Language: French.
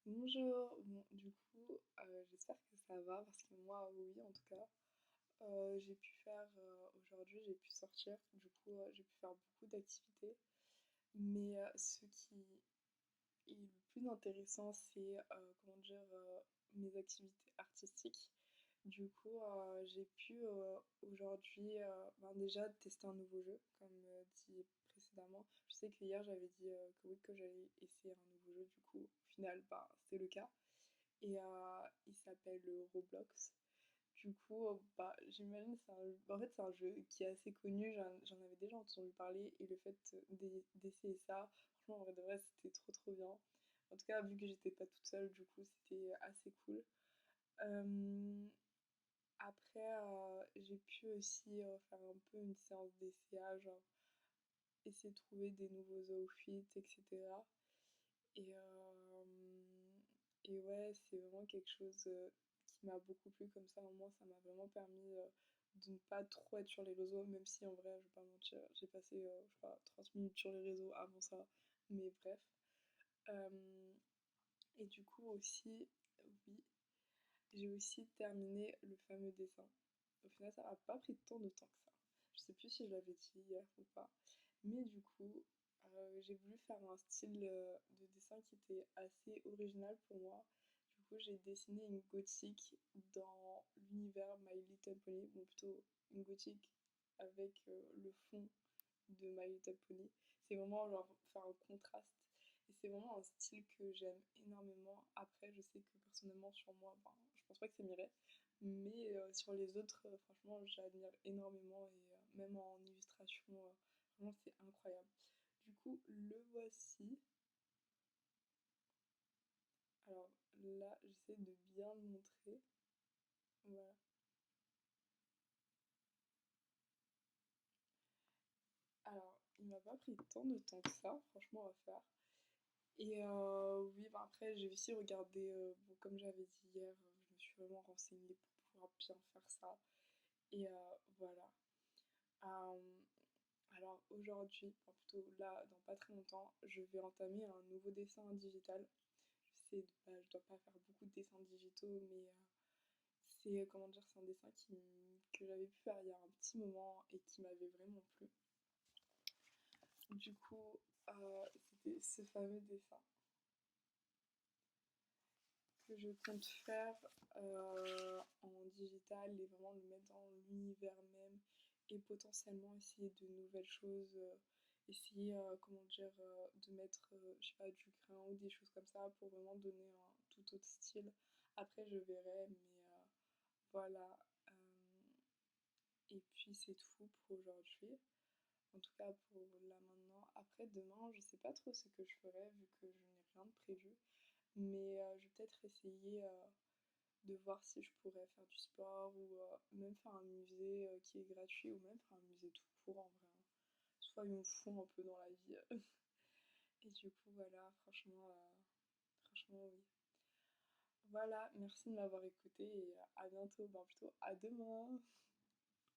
Bonjour, bon, du coup, j'espère que ça va parce que moi, oui, en tout cas. J'ai pu faire, aujourd'hui, j'ai pu sortir, du coup, j'ai pu faire beaucoup d'activités. Mais ce qui est le plus intéressant, c'est, comment dire, mes activités artistiques. Du coup, j'ai pu aujourd'hui ben déjà tester un nouveau jeu, comme dit précédemment. Je sais que hier j'avais dit que oui, que j'allais essayer un nouveau jeu, du coup, au final, bah, c'est le cas. Et il s'appelle Roblox. Du coup, bah, j'imagine c'est un... en fait, c'est un jeu qui est assez connu, j'en avais déjà entendu parler, et le fait d'essayer ça, franchement, en vrai de vrai, c'était trop trop bien. En tout cas, vu que j'étais pas toute seule, du coup, c'était assez cool. Euh, Après, j'ai pu aussi faire un peu une séance d'essayage, genre essayer de trouver des nouveaux outfits, etc. Et, et ouais, c'est vraiment quelque chose qui m'a beaucoup plu comme ça. Au moins, ça m'a vraiment permis de ne pas trop être sur les réseaux, même si en vrai, je vais pas mentir, j'ai passé, je sais pas, 30 minutes sur les réseaux avant ça. Mais bref. Euh, et du coup aussi, oui, j'ai aussi terminé le fameux dessin. Au final, ça n'a pas pris tant de temps que ça. Je sais plus si je l'avais dit hier ou pas. Mais du coup, j'ai voulu faire un style de dessin qui était assez original pour moi. Du coup, j'ai dessiné une gothique dans l'univers My Little Pony. Bon, plutôt une gothique avec le fond de My Little Pony. C'est vraiment genre faire un contraste. Et c'est vraiment un style que j'aime énormément. Après, je sais que personnellement, sur moi, ben, je pense pas que ça m'irait. Mais sur les autres, franchement, j'admire énormément. Et même en illustration, vraiment, c'est incroyable. Du coup, le voici. Alors là, j'essaie de bien le montrer. Voilà. Alors, il m'a pas pris tant de temps que ça, franchement, à faire. Et oui, bah après, j'ai aussi regardé, bon, comme j'avais dit hier, je me suis vraiment renseignée pour pouvoir bien faire ça. Et voilà. Euh, alors aujourd'hui, enfin plutôt là, dans pas très longtemps, je vais entamer un nouveau dessin digital. Je sais, bah, je dois pas faire beaucoup de dessins digitaux, mais c'est, comment dire, c'est un dessin que j'avais pu faire il y a un petit moment et qui m'avait vraiment plu. Du coup, c'était ce fameux dessin que je compte faire en digital et vraiment le mettre dans l'univers même et potentiellement essayer de nouvelles choses, essayer, comment dire, de mettre, je sais pas, du grain ou des choses comme ça pour vraiment donner un tout autre style. Après, je verrai, mais voilà. Et puis, c'est tout pour aujourd'hui. En tout cas, pour là maintenant. Après, demain, je sais pas trop ce que je ferai vu que je n'ai rien de prévu. Mais je vais peut-être essayer de voir si je pourrais faire du sport ou même faire un musée qui est gratuit ou même faire un musée tout court en vrai, hein. Soyons fous un peu dans la vie. Et du coup, voilà, franchement, franchement, oui. Voilà, merci de m'avoir écouté et à bientôt, ben plutôt à demain.